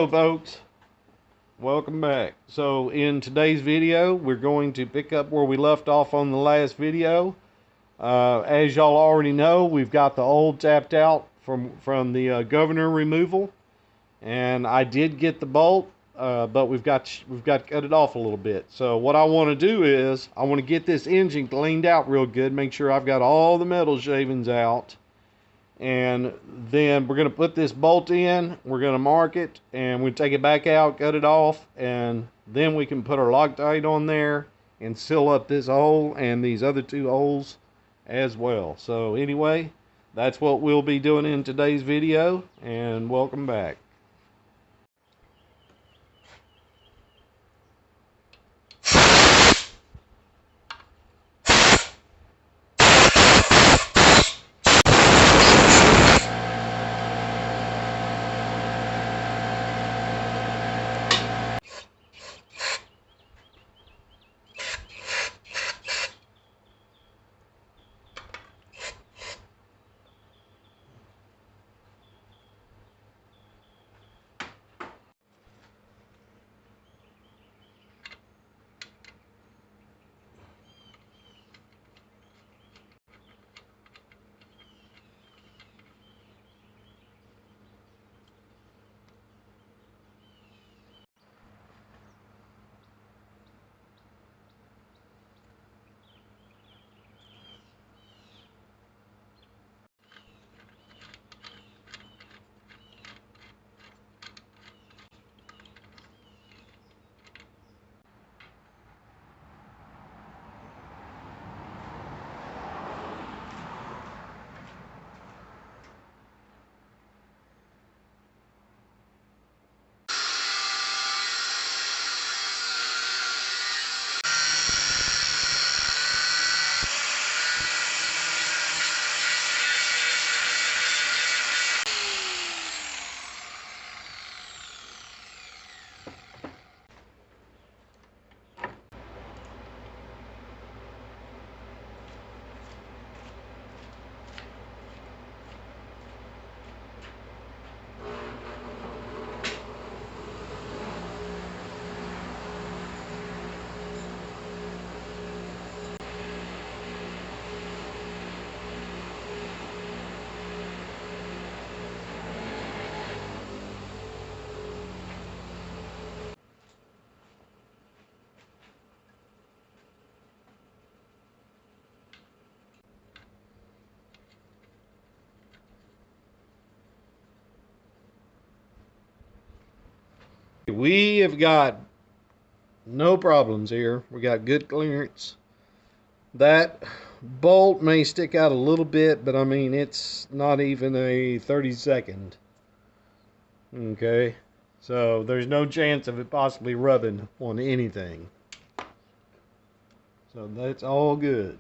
Hello folks, welcome back. So in today's video we're going to pick up where we left off on the last video. As y'all already know, we've got the old tapped out from the governor removal, and I did get the bolt, but we've got to cut it off a little bit. So what I want to do is I want to get this engine cleaned out real good, make sure I've got all the metal shavings out. And then we're going to put this bolt in, we're going to mark it, and we'll take it back out, cut it off, and then we can put our Loctite on there and seal up this hole and these other two holes as well. So anyway, that's what we'll be doing in today's video, and welcome back. We have got no problems here. We got good clearance. That bolt may stick out a little bit, but I mean, it's not even a 32nd. Okay, so there's no chance of it possibly rubbing on anything. So that's all good.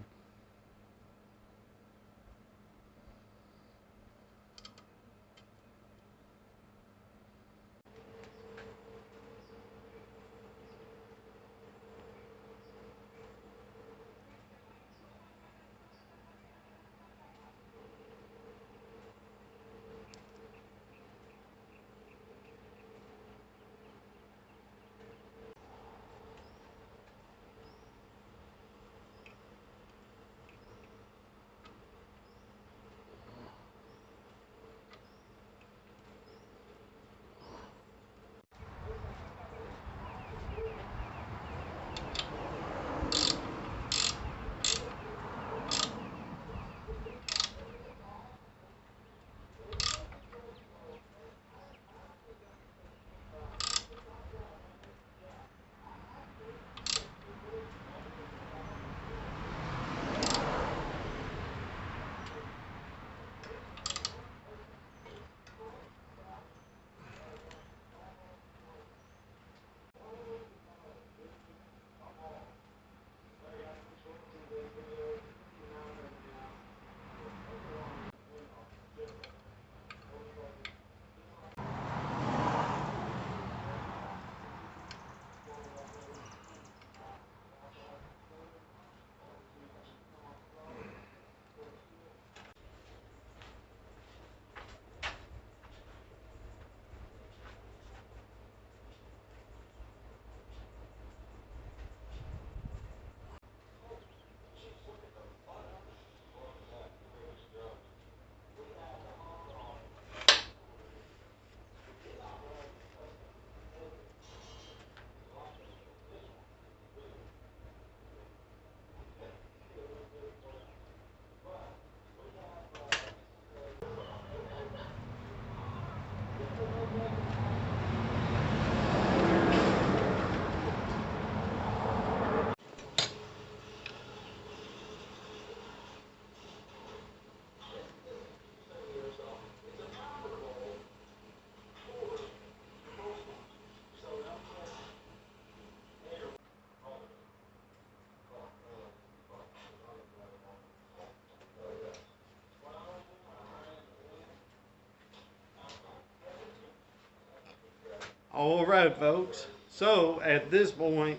All right, folks. So at this point,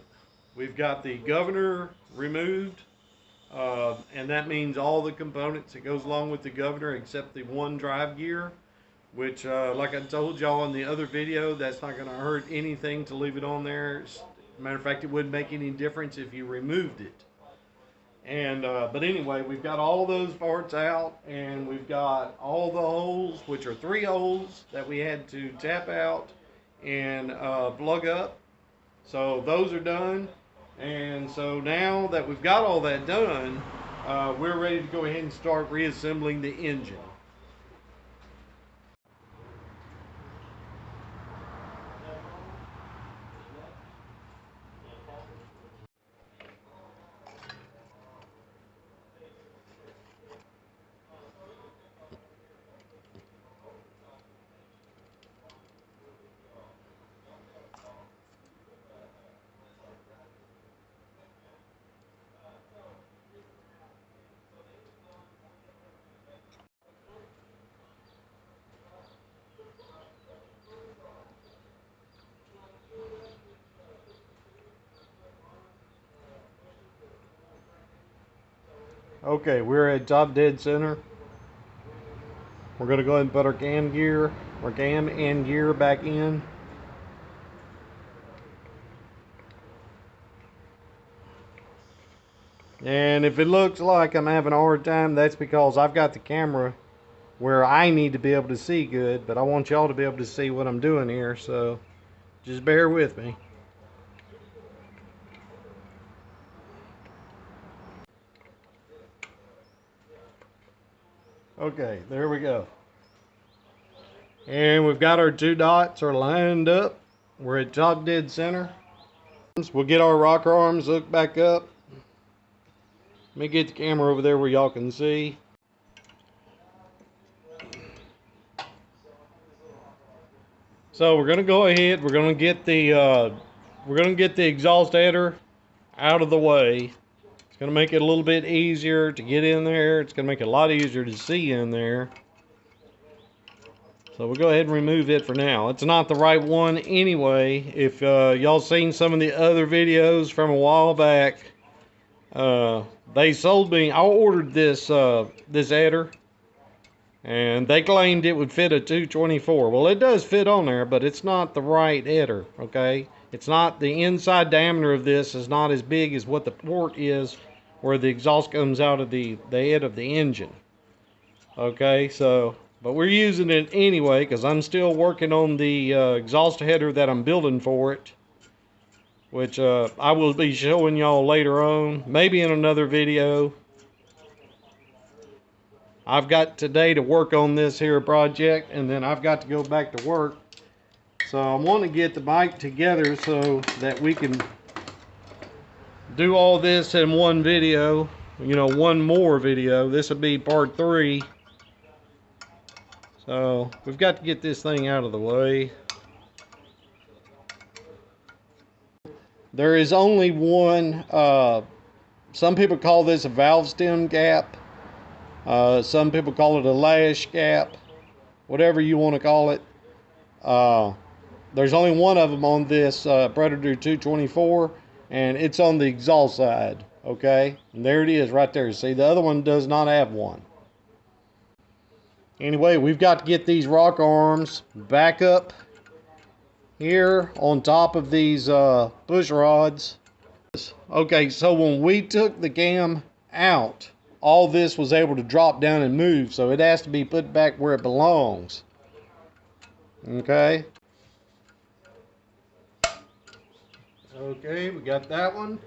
we've got the governor removed, and that means all the components that goes along with the governor except the one drive gear, which, like I told y'all in the other video, that's not going to hurt anything to leave it on there. Matter of fact, it wouldn't make any difference if you removed it. And but anyway, we've got all those parts out, and we've got all the holes, which are 3 holes that we had to tap out and plug up. So those are done. And so now that we've got all that done, we're ready to go ahead and start reassembling the engine. Okay, we're at job dead center. We're going to go ahead and put our cam and gear back in. And if it looks like I'm having a hard time, that's because I've got the camera where I need to be able to see good, but I want y'all to be able to see what I'm doing here, so just bear with me. Okay, there we go. And we've got our 2 dots are lined up. We're at top dead center. We'll get our rocker arms hooked back up. Let me get the camera over there where y'all can see. So we're gonna go ahead. We're gonna get the exhaust header out of the way. It's gonna make it a little bit easier to get in there. It's gonna make it a lot easier to see in there. So we'll go ahead and remove it for now. It's not the right one anyway. If y'all seen some of the other videos from a while back, they sold me. I ordered this this header, and they claimed it would fit a 224. Well, it does fit on there, but it's not the right header. Okay, it's not, the inside diameter of this is not as big as what the port is, where the exhaust comes out of the head of the engine. Okay, so. But we're using it anyway because I'm still working on the exhaust header that I'm building for it, which I will be showing y'all later on, maybe in another video. I've got today to work on this here project, and then I've got to go back to work. So I want to get the bike together so that we can do all this in one video, you know, one more video. This will be part 3. So we've got to get this thing out of the way. There is only one, some people call this a valve stem gap. Some people call it a lash gap, whatever you want to call it. There's only one of them on this Predator 224, and it's on the exhaust side, okay? And there it is right there. See, the other one does not have one. Anyway, we've got to get these rock arms back up here on top of these push rods. Okay, so when we took the cam out, all this was able to drop down and move, so it has to be put back where it belongs. Okay. Okay, we got that one.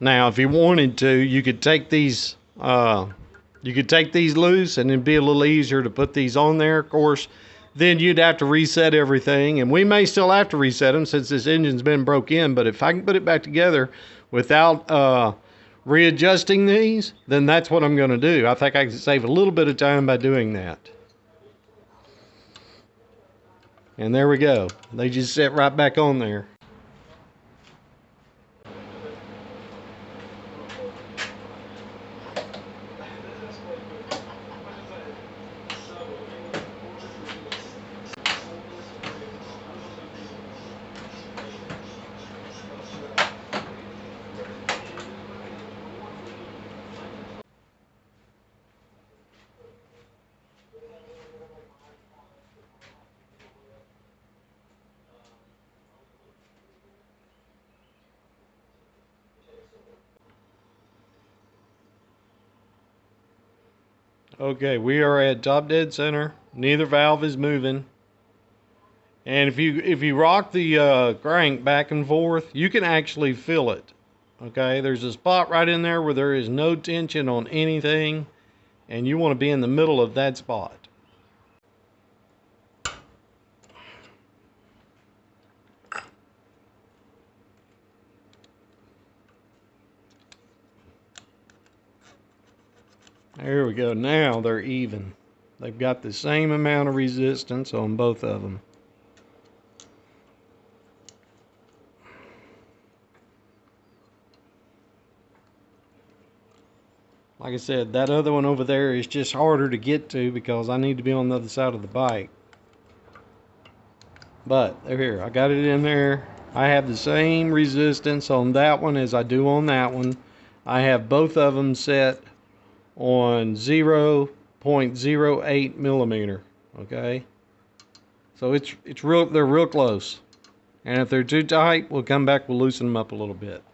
Now, if you wanted to, you could take these loose, and it'd be a little easier to put these on there. Of course, then you'd have to reset everything, and we may still have to reset them since this engine's been broke in. But if I can put it back together without readjusting these, then that's what I'm going to do. I think I can save a little bit of time by doing that. And there we go. They just sit right back on there. Okay, we are at top dead center. Neither valve is moving. And if you rock the crank back and forth, you can actually feel it. Okay, there's a spot right in there where there is no tension on anything, and you want to be in the middle of that spot. There we go. Now they're even. They've got the same amount of resistance on both of them. Like I said, that other one over there is just harder to get to because I need to be on the other side of the bike. But they're here. I got it in there. I have the same resistance on that one as I do on that one. I have both of them set on 0.08 millimeter. Okay, so it's real. They're real close. And if they're too tight, we'll come back. We'll loosen them up a little bit.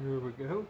Here we go.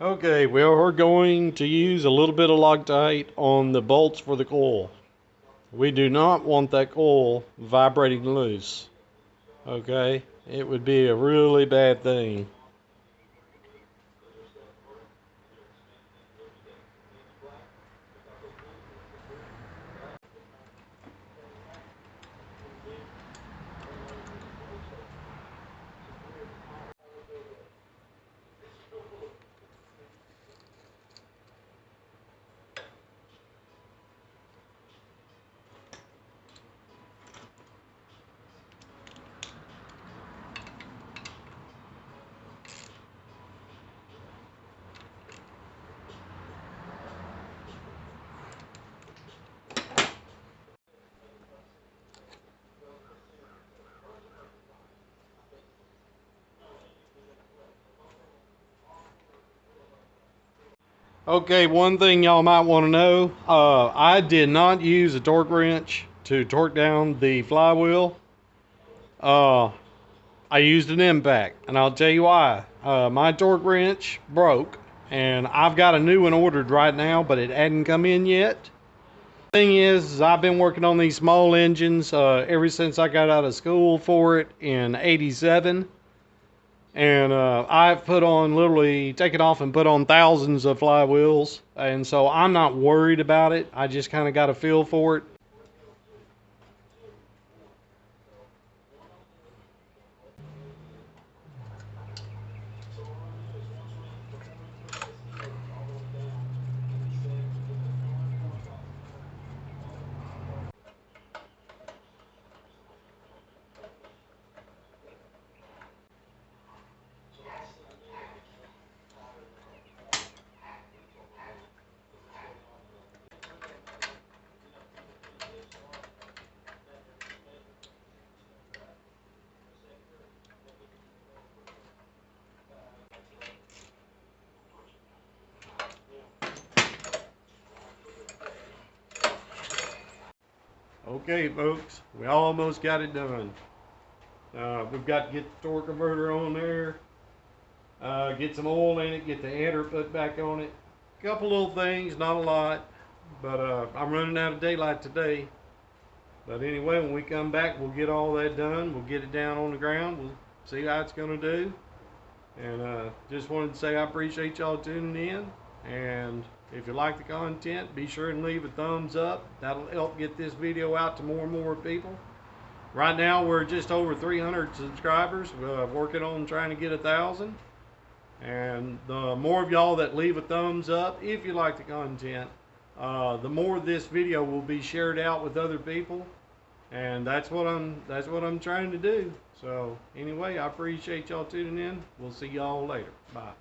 Okay, well, we're going to use a little bit of Loctite on the bolts for the coil. We do not want that coil vibrating loose. Okay, it would be a really bad thing. Okay, one thing y'all might want to know, I did not use a torque wrench to torque down the flywheel. I used an impact, and I'll tell you why. My torque wrench broke, and I've got a new one ordered right now, but it hadn't come in yet. Thing is I've been working on these small engines ever since I got out of school for it in '87. And I've put on, literally taken off and put on thousands of flywheels. And so I'm not worried about it. I just kind of got a feel for it. Okay, folks, we almost got it done. We've got to get the torque converter on there, get some oil in it, get the header put back on it. A couple little things, not a lot, but I'm running out of daylight today. But anyway, when we come back, we'll get all that done. We'll get it down on the ground. We'll see how it's going to do. And just wanted to say I appreciate y'all tuning in. And if you like the content, be sure and leave a thumbs up. That'll help get this video out to more and more people. Right now, we're just over 300 subscribers. We're working on trying to get 1,000. And the more of y'all that leave a thumbs up, if you like the content, the more this video will be shared out with other people. And that's what I'm trying to do. So anyway, I appreciate y'all tuning in. We'll see y'all later. Bye.